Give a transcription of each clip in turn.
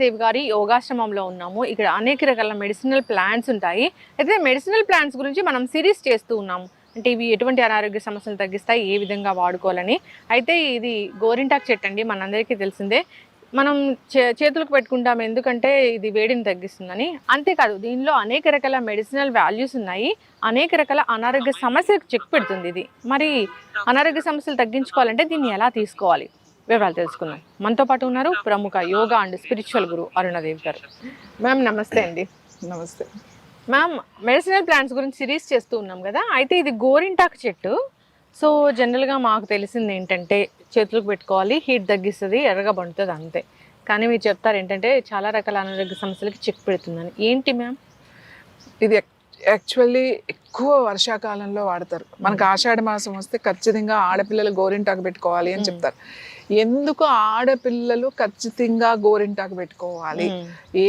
దేవి గారి యోగాశ్రమంలో ఉన్నాము. ఇక్కడ అనేక రకాల మెడిసినల్ ప్లాంట్స్ ఉంటాయి. అయితే మెడిసినల్ ప్లాంట్స్ గురించి మనం సిరీస్ చేస్తూ ఉన్నాము. అంటే ఇవి ఎటువంటి అనారోగ్య సమస్యలు తగ్గిస్తాయి, ఏ విధంగా వాడుకోవాలని. అయితే ఇది గోరింటాకు చెట్టు అండి, మనందరికీ తెలిసిందే. మనం చేతులకు పెట్టుకుంటాం, ఎందుకంటే ఇది వేడిని తగ్గిస్తుందని. అంతేకాదు దీనిలో అనేక రకాల మెడిసినల్ వాల్యూస్ ఉన్నాయి. అనేక రకాల అనారోగ్య సమస్యలకు చెక్ పెడుతుంది ఇది. మరి అనారోగ్య సమస్యలు తగ్గించుకోవాలంటే దీన్ని ఎలా తీసుకోవాలి, వివరాలు తెలుసుకుందాం. మనతో పాటు ఉన్నారు ప్రముఖ యోగా అండ్ స్పిరిచువల్ గురు అరుణాదేవి గారు. మ్యామ్ నమస్తే అండి. నమస్తే మ్యామ్, మెడిసినల్ ప్లాంట్స్ గురించి సిరీస్ చేస్తూ ఉన్నాం కదా. అయితే ఇది గోరింటాకు చెట్టు. సో జనరల్గా మాకు తెలిసింది ఏంటంటే చేతులకు పెట్టుకోవాలి, హీట్ తగ్గిస్తుంది, ఎర్రగా పండుతుంది, అంతే. కానీ మీరు చెప్తారు ఏంటంటే చాలా రకాల అనారోగ్య సమస్యలకి చెక్ పెడుతుందని. ఏంటి మ్యామ్ ఇది? యాక్చువల్లీ ఎక్కువ వర్షాకాలంలో వాడతారు. మనకు ఆషాఢ మాసం వస్తే ఖచ్చితంగా ఆడపిల్లలు గోరింటాకు పెట్టుకోవాలి అని చెప్తారు. ఎందుకు ఆడపిల్లలు ఖచ్చితంగా గోరింటాకు పెట్టుకోవాలి,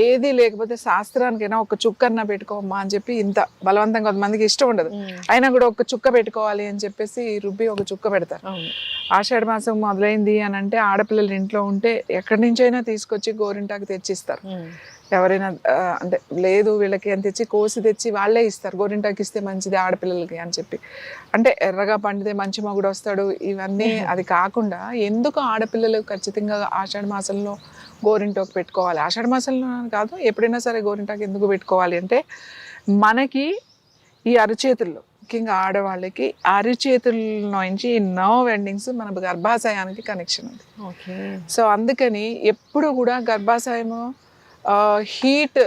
ఏది లేకపోతే శాస్త్రానికైనా ఒక చుక్కన్నా పెట్టుకోమ్మా అని చెప్పి ఇంత బలవంతంగా కొంతమందికి ఇష్టం ఉండదు, అయినా కూడా ఒక చుక్క పెట్టుకోవాలి అని చెప్పేసి రుబ్బి ఒక చుక్క పెడతారు. ఆషాఢ మాసం మొదలైంది అని అంటే ఆడపిల్లలు ఇంట్లో ఉంటే ఎక్కడి నుంచైనా తీసుకొచ్చి గోరింటాకు తెచ్చిస్తారు. ఎవరైనా అంటే లేదు వీళ్ళకి అని తెచ్చి కోసి తెచ్చి వాళ్ళే ఇస్తారు. గోరింటాకు ఇస్తే మంచిది ఆడపిల్లలకి అని చెప్పి. అంటే ఎర్రగా పండితే మంచి మగుడు వస్తాడు, ఇవన్నీ అది కాకుండా ఎందుకు ఆడపిల్లలు ఖచ్చితంగా ఆషాఢ మాసంలో గోరింటాకు పెట్టుకోవాలి, ఆషాఢ మాసంలో కాదు ఎప్పుడైనా సరే గోరింటాకు ఎందుకు పెట్టుకోవాలి అంటే, మనకి ఈ అరచేతుల్లో ముఖ్యంగా ఆడవాళ్ళకి అరిచేతుల నుంచి నర్వ్ ఎండింగ్స్ మన గర్భాశయానికి కనెక్షన్ ఉంది. సో అందుకని ఎప్పుడు కూడా గర్భాశయము హీట్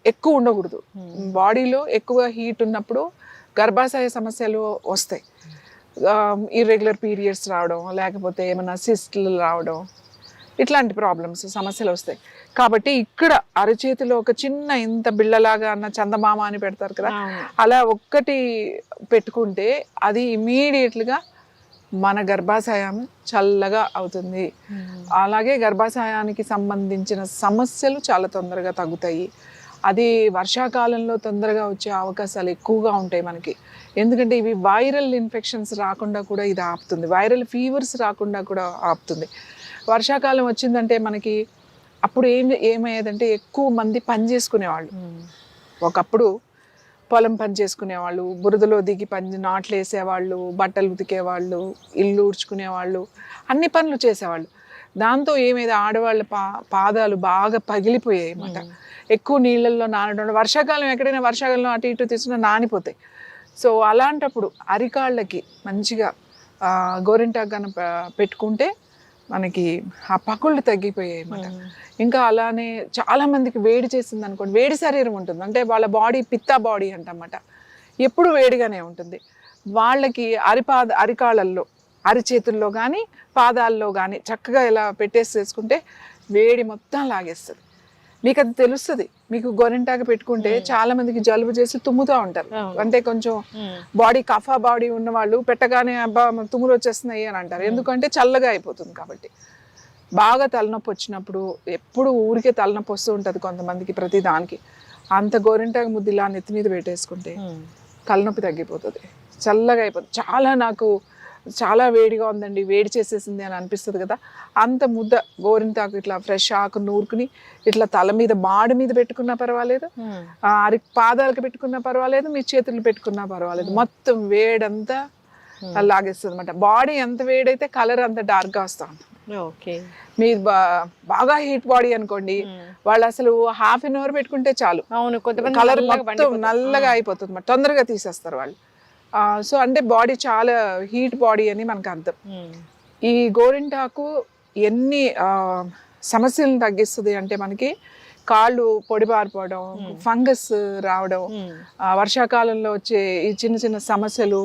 ఎక్కువ ఉండకూడదు. బాడీలో ఎక్కువ హీట్ ఉన్నప్పుడు గర్భాశయ సమస్యలు వస్తాయి. ఇర్రెగ్యులర్ పీరియడ్స్ రావడం, లేకపోతే ఏమైనా సిస్ట్లు రావడం, ఇట్లాంటి ప్రాబ్లమ్స్ సమస్యలు వస్తాయి. కాబట్టి ఇక్కడ అరచేతిలో ఒక చిన్న ఇంత బిళ్ళలాగా అన్న చందమామ అని పెడతారు కదా, అలా ఒక్కటి పెట్టుకుంటే అది ఇమీడియట్గా మన గర్భాశయం చల్లగా అవుతుంది. అలాగే గర్భాశయానికి సంబంధించిన సమస్యలు చాలా తొందరగా తగ్గుతాయి. అది వర్షాకాలంలో తొందరగా వచ్చే అవకాశాలు ఎక్కువగా ఉంటాయి మనకి. ఎందుకంటే ఇవి వైరల్ ఇన్ఫెక్షన్స్ రాకుండా కూడా ఇది ఆపుతుంది, వైరల్ ఫీవర్స్ రాకుండా కూడా ఆపుతుంది. వర్షాకాలం వచ్చిందంటే మనకి అప్పుడు ఏమయ్యేదంటే ఎక్కువ మంది పని చేసుకునేవాళ్ళు. ఒకప్పుడు పొలం పని చేసుకునేవాళ్ళు, బురదలో దిగి నాట్లు వేసేవాళ్ళు, బట్టలు ఉతికేవాళ్ళు, ఇల్లు ఊడ్చుకునేవాళ్ళు, అన్ని పనులు చేసేవాళ్ళు. దాంతో ఏమైంది, ఆడవాళ్ళ పాదాలు బాగా పగిలిపోయాయి అన్నమాట. ఎక్కువ నీళ్ళల్లో నానడం, వర్షాకాలం ఎక్కడైనా వర్షాకాలంలో అటు ఇటు తీసుకున్నా నానిపోతాయి. సో అలాంటప్పుడు అరికాళ్ళకి మంచిగా గోరింటాకు కనుక పెట్టుకుంటే మనకి ఆ పకుళ్ళు తగ్గిపోయాయి అన్నమాట. ఇంకా అలానే చాలా మందికి వేడి చేసింది అనుకోండి, వేడి శరీరం ఉంటుంది, అంటే వాళ్ళ బాడీ పిత్తా బాడీ అంటమాట, ఎప్పుడు వేడిగానే ఉంటుంది. వాళ్ళకి అరికాళ్ళల్లో, అరిచేతుల్లో కానీ పాదాల్లో కానీ చక్కగా ఇలా పెట్టేసేసుకుంటే వేడి మొత్తం లాగేస్తుంది. మీకు అది తెలుస్తుంది. మీకు గోరింటాకు పెట్టుకుంటే చాలా మందికి జలుబు చేసి తుమ్ముతూ ఉంటారు. అంటే కొంచెం బాడీ కఫా బాడీ ఉన్న వాళ్ళు పెట్టగానే అబ్బా తుమ్ములు వచ్చేస్తున్నాయి అని అంటారు. ఎందుకంటే చల్లగా అయిపోతుంది కాబట్టి. బాగా తలనొప్పి వచ్చినప్పుడు, ఎప్పుడు ఊరికే తలనొప్పి వస్తూ ఉంటుంది కొంతమందికి ప్రతి దానికి, అంత గోరింటాకు ముద్దు ఇలా నెత్తి మీద పెట్టేసుకుంటే తలనొప్పి తగ్గిపోతుంది, చల్లగా అయిపోతుంది. నాకు చాలా వేడిగా ఉందండి, వేడి చేసేసింది అని అనిపిస్తుంది కదా, అంత ముద్ద గోరింటాకు ఇట్లా ఫ్రెష్ ఆకు నూరుకుని ఇట్లా తల మీద మాడి మీద పెట్టుకున్నా పర్వాలేదు, పాదాలకు పెట్టుకున్నా పర్వాలేదు, మీ చేతులు పెట్టుకున్నా పర్వాలేదు, మొత్తం వేడంతా లాగేస్తుంది అనమాట. బాడీ ఎంత వేడైతే కలర్ అంత డార్క్గా వస్తూ ఉంటుంది. మీరు బాగా హీట్ బాడీ అనుకోండి, వాళ్ళు అసలు ½ an hour పెట్టుకుంటే చాలు, కలర్ మొత్తం నల్లగా అయిపోతుంది, తొందరగా తీసేస్తారు వాళ్ళు. సో అంటే బాడీ చాలా హీట్ బాడీ అని మనకు అర్థం. ఈ గోరింటాకు ఎన్ని సమస్యలను తగ్గిస్తుంది అంటే, మనకి కాళ్ళు పొడిబారిపోవడం, ఫంగస్ రావడం, వర్షాకాలంలో వచ్చే ఈ చిన్న చిన్న సమస్యలు,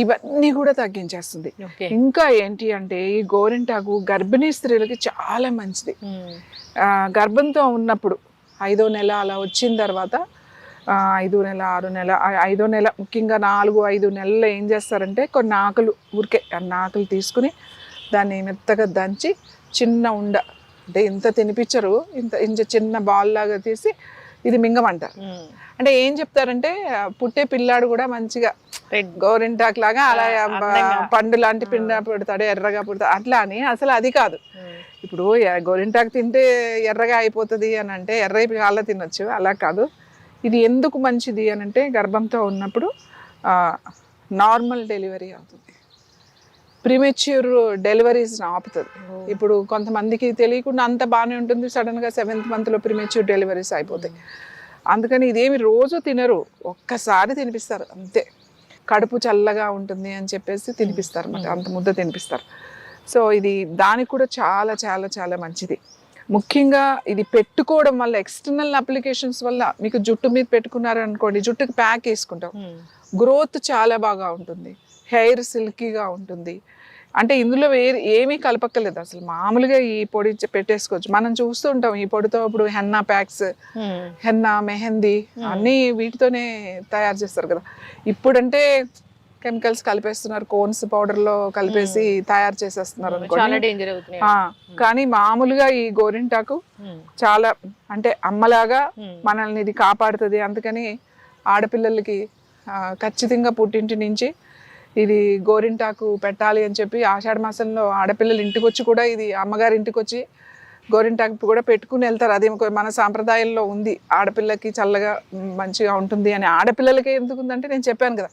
ఇవన్నీ కూడా తగ్గించేస్తుంది. ఇంకా ఏంటి అంటే ఈ గోరింటాకు గర్భిణీ స్త్రీలకి చాలా మంచిది. గర్భంతో ఉన్నప్పుడు 5వ నెల అలా వచ్చిన తర్వాత 5వ నెల 6వ నెల 5వ నెల ముఖ్యంగా 4-5 నెలల్లో ఏం చేస్తారంటే, కొన్ని ఆకులు ఊరికే అన్న ఆకులు తీసుకుని దాన్ని మెత్తగా దంచి చిన్న ఉండ, అంటే ఇంత తినిపించరు, ఇంత చిన్న బాల్ లాగా తీసి ఇది మింగం అంటారు. అంటే ఏం చెప్తారంటే పుట్టే పిల్లాడు కూడా మంచిగా గోరింటాకు లాగా అలా పండు లాంటి పిండ పుడతాడు, ఎర్రగా పుడతాడు అట్లా అని. అసలు అది కాదు. ఇప్పుడు గోరింటాకు తింటే ఎర్రగా అయిపోతుంది అని అంటే ఎర్ర అలా తినొచ్చు, అలా కాదు. ఇది ఎందుకు మంచిది అని అంటే గర్భంతో ఉన్నప్పుడు నార్మల్ డెలివరీ అవుతుంది, ప్రీమెచ్యూర్ డెలివరీస్ ఆపుతుంది. ఇప్పుడు కొంతమందికి తెలియకుండా అంత బాగానే ఉంటుంది, సడన్గా 7th మంత్లో ప్రీమెచ్యూర్ డెలివరీస్ అయిపోతాయి. అందుకని ఇదేమి రోజు తినరు, ఒక్కసారి తినిపిస్తారు అంతే. కడుపు చల్లగా ఉంటుంది అని చెప్పేసి తినిపిస్తారు అన్నమాట, అంత ముద్ద తినిపిస్తారు. సో ఇది దానికి కూడా చాలా చాలా చాలా మంచిది. ముఖ్యంగా ఇది పెట్టుకోవడం వల్ల ఎక్స్టర్నల్ అప్లికేషన్స్ వల్ల మీకు జుట్టు మీద పెట్టుకున్నారు అనుకోండి, జుట్టుకి ప్యాక్ వేసుకుంటాం, గ్రోత్ చాలా బాగా ఉంటుంది, హెయిర్ సిల్కీగా ఉంటుంది. అంటే ఇందులో ఏమీ కలపక్కర్లేదు అసలు, మామూలుగా ఈ పొడి పెట్టేసుకోవచ్చు. మనం చూస్తూ ఉంటాం ఈ పొడితో ఇప్పుడు హెన్నా ప్యాక్స్, హెన్నా, మెహందీ అన్నీ వీటితోనే తయారు చేస్తారు కదా. ఇప్పుడంటే కెమికల్స్ కలిపేస్తున్నారు, కోన్స్ పౌడర్లో కలిపేసి తయారు చేసేస్తున్నారు అనుకోండి. కానీ మామూలుగా ఈ గోరింటాకు చాలా అంటే అమ్మలాగా మనల్ని ఇది కాపాడుతుంది. అందుకని ఆడపిల్లలకి ఖచ్చితంగా పుట్టింటి నుంచి ఇది గోరింటాకు పెట్టాలి అని చెప్పి ఆషాఢ మాసంలో ఆడపిల్లలు ఇంటికి వచ్చి కూడా ఇది అమ్మగారి ఇంటికి వచ్చి గోరింటాకు కూడా పెట్టుకుని వెళ్తారు. అది మన సాంప్రదాయంలో ఉంది, ఆడపిల్లకి చల్లగా మంచిగా ఉంటుంది అని. ఆడపిల్లలకి ఎందుకు ఉందంటే నేను చెప్పాను కదా,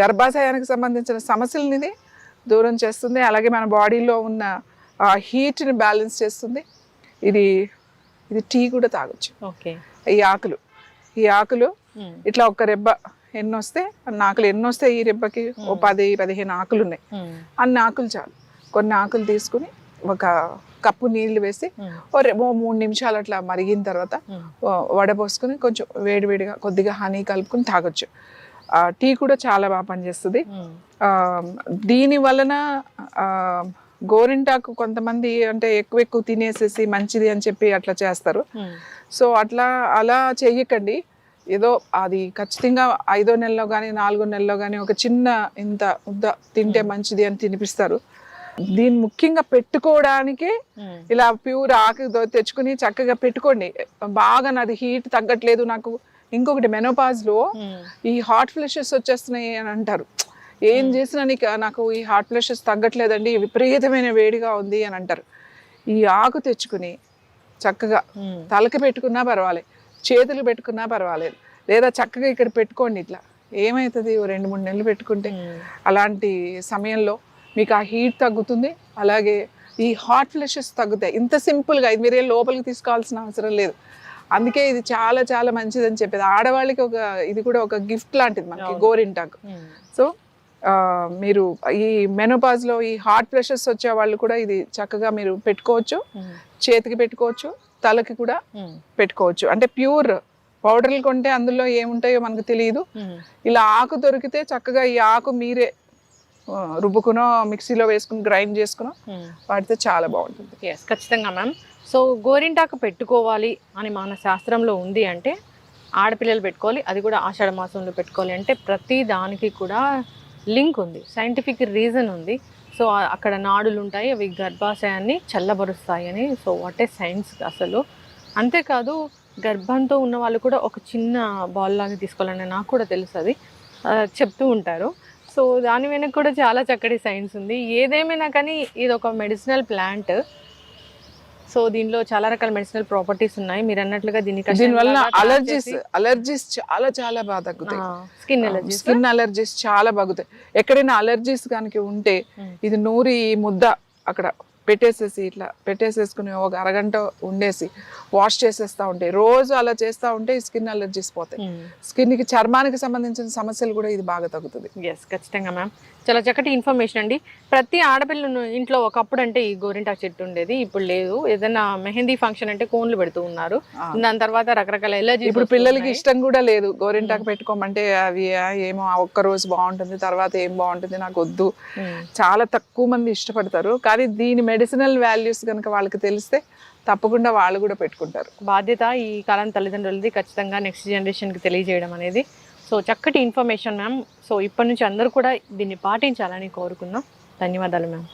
గర్భాశయానికి సంబంధించిన సమస్యలని దూరం చేస్తుంది, అలాగే మన బాడీలో ఉన్న హీట్ని బ్యాలెన్స్ చేస్తుంది. ఇది టీ కూడా తాగొచ్చు. ఈ ఆకులు ఇట్లా ఒక రెబ్బ ఎన్నొస్తే ఈ రెబ్బకి ఓ 10-15 ఆకులు ఉన్నాయి, అన్ని ఆకులు చాలు. కొన్ని ఆకులు తీసుకుని ఒక కప్పు నీళ్లు వేసి ఓ 3 నిమిషాలు అట్లా మరిగిన తర్వాత వడపోసుకుని కొంచెం వేడివేడిగా కొద్దిగా హనీ కలుపుకొని తాగొచ్చు. టీ కూడా చాలా బాగా పనిచేస్తుంది. దీని వలన గోరింటాకు కొంతమంది అంటే ఎక్కువ తినేసేసి మంచిది అని చెప్పి అట్లా చేస్తారు. సో అలా చెయ్యకండి. ఏదో అది ఖచ్చితంగా 5వ నెలలో కానీ 4వ నెలలో కానీ ఒక చిన్న ఇంత ముద్ద తింటే మంచిది అని తినిపిస్తారు. దీన్ని ముఖ్యంగా పెట్టుకోవడానికి ఇలా ప్యూర్ ఆకు తెచ్చుకుని చక్కగా పెట్టుకోండి. బాగా నాది హీట్ తగ్గట్లేదు నాకు. ఇంకొకటి మెనోపాజ్లో ఈ హాట్ ఫ్లషెస్ వచ్చేస్తున్నాయి అని అంటారు. ఏం చేసినా నాకు ఈ హాట్ ఫ్లషెస్ తగ్గట్లేదండి, విపరీతమైన వేడిగా ఉంది అని అంటారు. ఈ ఆకు తెచ్చుకుని చక్కగా తలకి పెట్టుకున్నా పర్వాలేదు, చేతులు పెట్టుకున్నా పర్వాలేదు, లేదా చక్కగా ఇక్కడ పెట్టుకోండి. ఇట్లా ఏమవుతుంది, 2-3 నెలలు పెట్టుకుంటే అలాంటి సమయంలో మీకు ఆ హీట్ తగ్గుతుంది, అలాగే ఈ హాట్ ఫ్లషెస్ తగ్గుతాయి. ఇంత సింపుల్గా ఇది మీరే లోపలికి తీసుకోవాల్సిన అవసరం లేదు. అందుకే ఇది చాలా చాలా మంచిదని చెప్పేది. ఆడవాళ్ళకి ఇది కూడా ఒక గిఫ్ట్ లాంటిది మనకి గోరింటాకు. సో మీరు ఈ మెనోపాజ్లో ఈ హాట్ ఫ్లషెస్ వచ్చే వాళ్ళు కూడా ఇది చక్కగా మీరు పెట్టుకోవచ్చు, చేతికి పెట్టుకోవచ్చు, తలకి కూడా పెట్టుకోవచ్చు. అంటే ప్యూర్ పౌడర్లు కొంటే అందులో ఏముంటాయో మనకు తెలియదు. ఇలా ఆకు దొరికితే చక్కగా ఈ ఆకు మీరే రుబ్బుకునో మిక్సీలో వేసుకుని గ్రైండ్ చేసుకునో వాడితే చాలా బాగుంటుంది. ఖచ్చితంగా మ్యామ్. సో గోరింటాకు పెట్టుకోవాలి అని మన శాస్త్రంలో ఉంది అంటే ఆడపిల్లలు పెట్టుకోవాలి, అది కూడా ఆషాఢ మాసంలో పెట్టుకోవాలి అంటే ప్రతి దానికి కూడా లింక్ ఉంది, సైంటిఫిక్ రీజన్ ఉంది. సో అక్కడ నాడులు ఉంటాయి, అవి గర్భాశయాన్ని చల్లబరుస్తాయి అని. సో వాట్ ఏ సైన్స్ అసలు. అంతేకాదు గర్భంతో ఉన్న వాళ్ళు కూడా ఒక చిన్న బాల్ లాగా తీసుకోవాలని నాకు కూడా తెలుసు, అది చెప్తూ ఉంటారు. సో దాని వెనక కూడా చాలా చక్కటి సైన్స్ ఉంది. ఏదేమైనా కానీ ఇది ఒక మెడిసినల్ ప్లాంట్. సో దీనిలో చాలా రకాల మెడిసినల్ ప్రాపర్టీస్ ఉన్నాయి. మీరు అన్నట్లుగా దీనివల్ల అలర్జీస్ చాలా చాలా బాగా తగ్గుతాయి. స్కిన్ అలర్జీస్ చాలా బాగుతాయి. ఎక్కడైనా అలర్జీస్ కనుక ఉంటే ఇది నూరి ముద్ద అక్కడ పెట్టేసేసి ఇట్లా పెట్టేసేసుకుని ఒక అరగంట ఉండేసి వాష్ చేసేస్తూ ఉంటే, రోజు అలా చేస్తూ ఉంటే ఈ స్కిన్ అలర్జీస్ పోతాయి. స్కిన్కి చర్మానికి సంబంధించిన సమస్యలు కూడా ఇది బాగా తగ్గుతుంది. ఖచ్చితంగా మ్యామ్. చాలా చక్కటి ఇన్ఫర్మేషన్ అండి. ప్రతి ఆడపిల్ల ఇంట్లో ఒకప్పుడు అంటే ఈ గోరింటాకు చెట్టు ఉండేది, ఇప్పుడు లేదు. ఏదైనా మెహందీ ఫంక్షన్ అంటే కోన్లు పెడుతూ ఉన్నారు, దాని తర్వాత రకరకాల ఎలర్జీ. ఇప్పుడు పిల్లలకి ఇష్టం కూడా లేదు గోరింటాకు పెట్టుకోమంటే, అవి ఏమో ఒక్క రోజు బాగుంటుంది, తర్వాత ఏం బాగుంటుంది, నాకు వద్దు. చాలా తక్కువ మంది ఇష్టపడతారు. కానీ దీని మెడిసినల్ వాల్యూస్ కనుక వాళ్ళకి తెలిస్తే తప్పకుండా వాళ్ళు కూడా పెట్టుకుంటారు. బాధ్యత ఈ కాలం తల్లిదండ్రులది, ఖచ్చితంగా నెక్స్ట్ జనరేషన్కి తెలియజేయడం అనేది. సో చక్కటి ఇన్ఫర్మేషన్ మ్యామ్. సో ఇప్పటి నుంచి అందరూ కూడా దీన్ని పాటించాలని కోరుకుందాం. ధన్యవాదాలు మ్యామ్.